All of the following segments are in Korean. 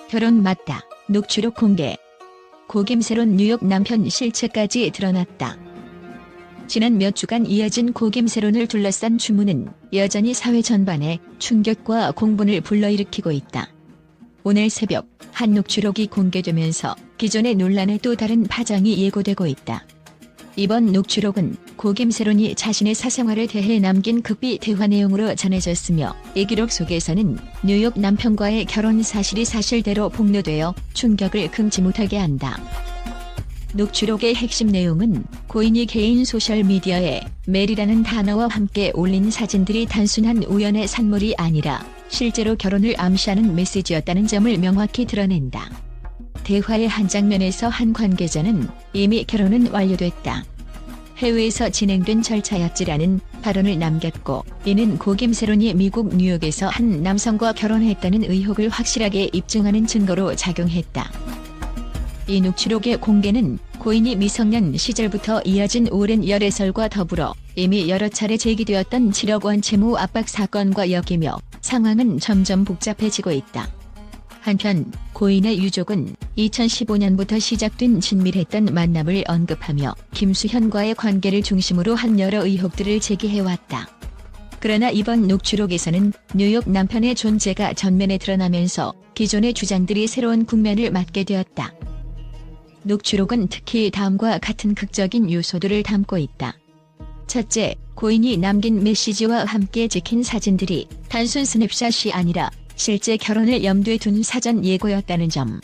결혼 맞다. 녹취록 공개. 고김새론 뉴욕 남편 실체까지 드러났다. 지난 몇 주간 이어진 고김새론을 둘러싼 주문은 여전히 사회 전반에 충격과 공분을 불러일으키고 있다. 오늘 새벽 한 녹취록이 공개되면서 기존의 논란의 또 다른 파장이 예고되고 있다. 이번 녹취록은 고김새론이 자신의 사생활에 대해 남긴 극비 대화 내용으로 전해졌으며 이 기록 속에서는 뉴욕 남편과의 결혼 사실이 사실대로 폭로되어 충격을 금치 못하게 한다. 녹취록의 핵심 내용은 고인이 개인 소셜미디어에 메리라는 단어와 함께 올린 사진들이 단순한 우연의 산물이 아니라 실제로 결혼을 암시하는 메시지였다는 점을 명확히 드러낸다. 대화의 한 장면에서 한 관계자는 이미 결혼은 완료됐다. 해외에서 진행된 절차였지라는 발언을 남겼고, 이는 고김새론이 미국 뉴욕에서 한 남성과 결혼했다는 의혹을 확실하게 입증하는 증거로 작용했다. 이 녹취록의 공개는 고인이 미성년 시절부터 이어진 오랜 열애설과 더불어 이미 여러 차례 제기되었던 7억 원 채무 압박 사건과 엮이며 상황은 점점 복잡해지고 있다. 한편 고인의 유족은 2015년부터 시작된 친밀했던 만남을 언급하며 김수현과의 관계를 중심으로 한 여러 의혹들을 제기해왔다. 그러나 이번 녹취록에서는 뉴욕 남편의 존재가 전면에 드러나면서 기존의 주장들이 새로운 국면을 맞게 되었다. 녹취록은 특히 다음과 같은 극적인 요소들을 담고 있다. 첫째, 고인이 남긴 메시지와 함께 찍힌 사진들이 단순 스냅샷이 아니라 실제 결혼을 염두에 둔 사전 예고였다는 점.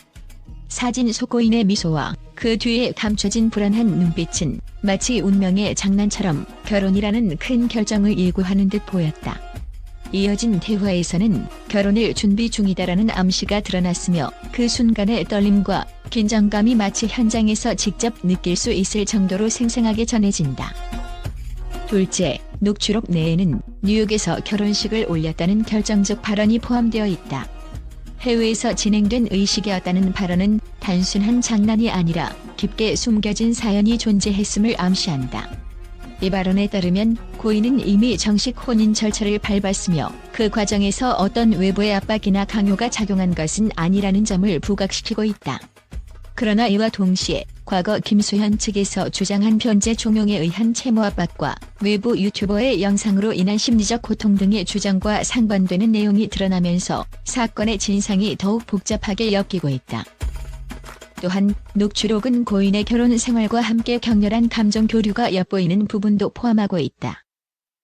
사진 속 고인의 미소와 그 뒤에 감춰진 불안한 눈빛은 마치 운명의 장난처럼 결혼이라는 큰 결정을 예고하는 듯 보였다. 이어진 대화에서는 결혼을 준비 중이다라는 암시가 드러났으며 그 순간의 떨림과 긴장감이 마치 현장에서 직접 느낄 수 있을 정도로 생생하게 전해진다. 둘째, 녹취록 내에는 뉴욕에서 결혼식을 올렸다는 결정적 발언이 포함되어 있다. 해외에서 진행된 의식이었다는 발언은 단순한 장난이 아니라 깊게 숨겨진 사연이 존재했음을 암시한다. 이 발언에 따르면 고인은 이미 정식 혼인 절차를 밟았으며 그 과정에서 어떤 외부의 압박이나 강요가 작용한 것은 아니라는 점을 부각시키고 있다. 그러나 이와 동시에 과거 김수현 측에서 주장한 변제 종용에 의한 채무 압박과 외부 유튜버의 영상으로 인한 심리적 고통 등의 주장과 상반되는 내용이 드러나면서 사건의 진상이 더욱 복잡하게 엮이고 있다. 또한 녹취록은 고인의 결혼 생활과 함께 격렬한 감정 교류가 엿보이는 부분도 포함하고 있다.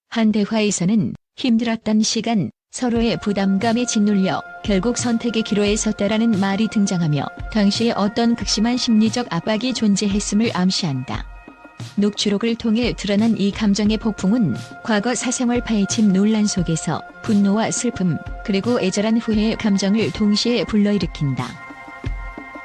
한 대화에서는 힘들었던 시간, 서로의 부담감에 짓눌려 결국 선택의 기로에 섰다라는 말이 등장하며 당시에 어떤 극심한 심리적 압박이 존재했음을 암시한다. 녹취록을 통해 드러난 이 감정의 폭풍은 과거 사생활 파헤침 논란 속에서 분노와 슬픔, 그리고 애절한 후회의 감정을 동시에 불러일으킨다.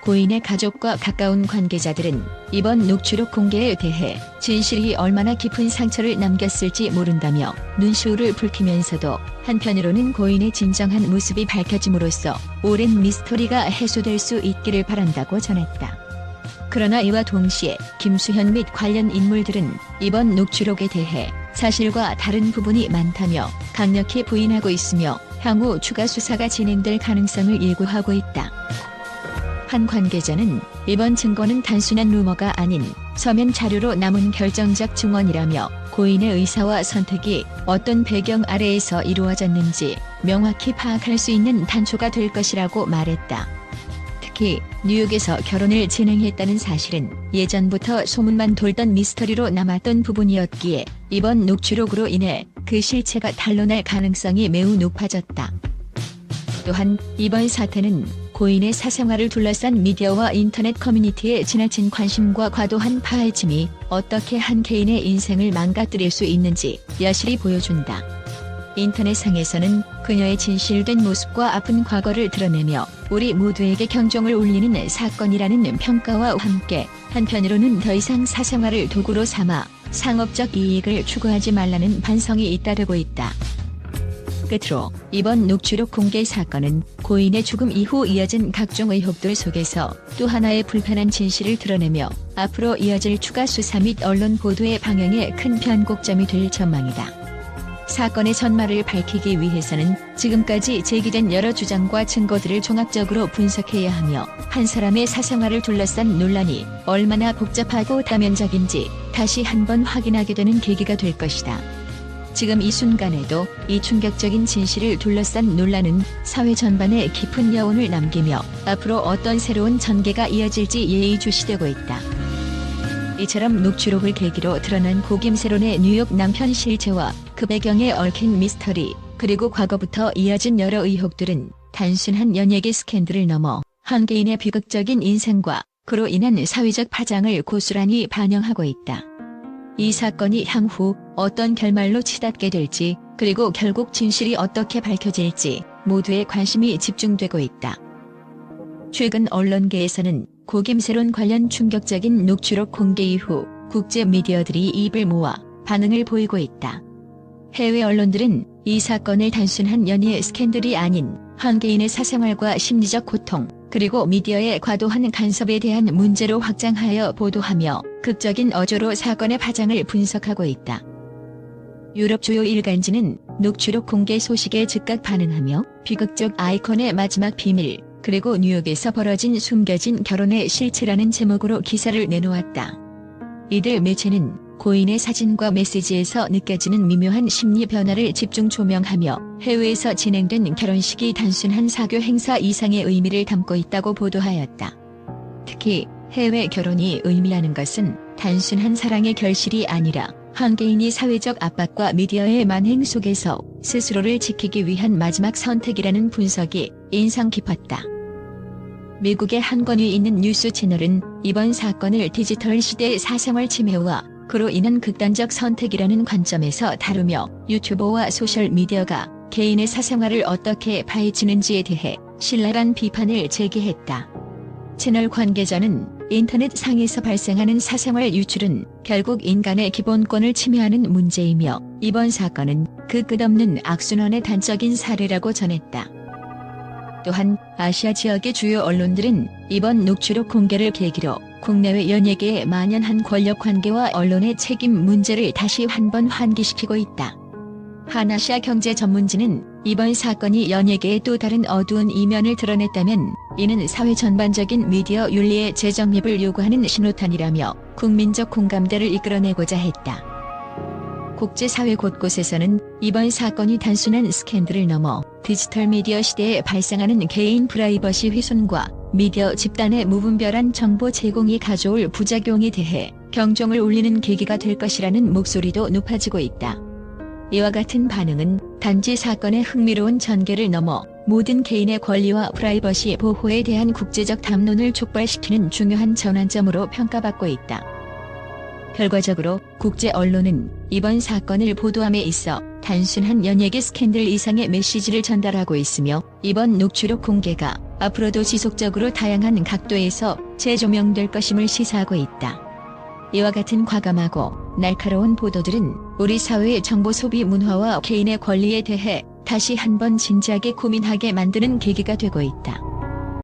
고인의 가족과 가까운 관계자들은 이번 녹취록 공개에 대해 진실이 얼마나 깊은 상처를 남겼을지 모른다며 눈시울을 붉히면서도 한편으로는 고인의 진정한 모습이 밝혀짐으로써 오랜 미스터리가 해소될 수 있기를 바란다고 전했다. 그러나 이와 동시에 김수현 및 관련 인물들은 이번 녹취록에 대해 사실과 다른 부분이 많다며 강력히 부인하고 있으며 향후 추가 수사가 진행될 가능성을 예고하고 있다. 한 관계자는 이번 증거는 단순한 루머가 아닌 서면 자료로 남은 결정적 증언이라며 고인의 의사와 선택이 어떤 배경 아래에서 이루어졌는지 명확히 파악할 수 있는 단초가 될 것이라고 말했다. 특히 뉴욕에서 결혼을 진행했다는 사실은 예전부터 소문만 돌던 미스터리로 남았던 부분이었기에 이번 녹취록으로 인해 그 실체가 탄로날 가능성이 매우 높아졌다. 또한 이번 사태는 고인의 사생활을 둘러싼 미디어와 인터넷 커뮤니티의 지나친 관심과 과도한 파헤침이 어떻게 한 개인의 인생을 망가뜨릴 수 있는지 여실히 보여준다. 인터넷상에서는 그녀의 진실된 모습과 아픈 과거를 드러내며 우리 모두에게 경종을 울리는 사건이라는 평가와 함께 한편으로는 더 이상 사생활을 도구로 삼아 상업적 이익을 추구하지 말라는 반성이 잇따르고 있다. 끝으로 이번 녹취록 공개 사건은 고인의 죽음 이후 이어진 각종 의혹들 속에서 또 하나의 불편한 진실을 드러내며 앞으로 이어질 추가 수사 및 언론 보도의 방향에 큰 변곡점이 될 전망이다. 사건의 전말을 밝히기 위해서는 지금까지 제기된 여러 주장과 증거들을 종합적으로 분석해야 하며 한 사람의 사생활을 둘러싼 논란이 얼마나 복잡하고 다면적인지 다시 한번 확인하게 되는 계기가 될 것이다. 지금 이 순간에도 이 충격적인 진실을 둘러싼 논란은 사회 전반에 깊은 여운을 남기며 앞으로 어떤 새로운 전개가 이어질지 예의주시되고 있다. 이처럼 녹취록을 계기로 드러난 고김세론의 뉴욕 남편 실체와 그 배경에 얽힌 미스터리, 그리고 과거부터 이어진 여러 의혹들은 단순한 연예계 스캔들을 넘어 한 개인의 비극적인 인생과 그로 인한 사회적 파장을 고스란히 반영하고 있다. 이 사건이 향후 어떤 결말로 치닫게 될지, 그리고 결국 진실이 어떻게 밝혀질지 모두의 관심이 집중되고 있다. 최근 언론계에서는 고김세론 관련 충격적인 녹취록 공개 이후 국제 미디어들이 입을 모아 반응을 보이고 있다. 해외 언론들은 이 사건을 단순한 연예 스캔들이 아닌 한 개인의 사생활과 심리적 고통, 그리고 미디어의 과도한 간섭에 대한 문제로 확장하여 보도하며 극적인 어조로 사건의 파장을 분석하고 있다. 유럽 주요 일간지는 녹취록 공개 소식에 즉각 반응하며 비극적 아이콘의 마지막 비밀, 그리고 뉴욕에서 벌어진 숨겨진 결혼의 실체라는 제목으로 기사를 내놓았다. 이들 매체는 고인의 사진과 메시지에서 느껴지는 미묘한 심리 변화를 집중 조명하며 해외에서 진행된 결혼식이 단순한 사교 행사 이상의 의미를 담고 있다고 보도하였다. 특히 해외 결혼이 의미하는 것은 단순한 사랑의 결실이 아니라 한 개인이 사회적 압박과 미디어의 만행 속에서 스스로를 지키기 위한 마지막 선택이라는 분석이 인상 깊었다. 미국의 한 권위 있는 뉴스 채널은 이번 사건을 디지털 시대의 사생활 침해와 그로 인한 극단적 선택이라는 관점에서 다루며 유튜버와 소셜미디어가 개인의 사생활을 어떻게 파헤치는지에 대해 신랄한 비판을 제기했다. 채널 관계자는 인터넷 상에서 발생하는 사생활 유출은 결국 인간의 기본권을 침해하는 문제이며 이번 사건은 그 끝없는 악순환의 단적인 사례라고 전했다. 또한 아시아 지역의 주요 언론들은 이번 녹취록 공개를 계기로 국내외 연예계에 만연한 권력관계와 언론의 책임 문제를 다시 한번 환기시키고 있다. 한아시아 경제 전문지는 이번 사건이 연예계의 또 다른 어두운 이면을 드러냈다면 이는 사회 전반적인 미디어 윤리의 재정립을 요구하는 신호탄이라며 국민적 공감대를 이끌어내고자 했다. 국제사회 곳곳에서는 이번 사건이 단순한 스캔들을 넘어 디지털 미디어 시대에 발생하는 개인 프라이버시 훼손과 미디어 집단의 무분별한 정보 제공이 가져올 부작용에 대해 경종을 울리는 계기가 될 것이라는 목소리도 높아지고 있다. 이와 같은 반응은 단지 사건의 흥미로운 전개를 넘어 모든 개인의 권리와 프라이버시 보호에 대한 국제적 담론을 촉발시키는 중요한 전환점으로 평가받고 있다. 결과적으로 국제 언론은 이번 사건을 보도함에 있어 단순한 연예계 스캔들 이상의 메시지를 전달하고 있으며 이번 녹취록 공개가 앞으로도 지속적으로 다양한 각도에서 재조명될 것임을 시사하고 있다. 이와 같은 과감하고 날카로운 보도들은 우리 사회의 정보 소비 문화와 개인의 권리에 대해 다시 한번 진지하게 고민하게 만드는 계기가 되고 있다.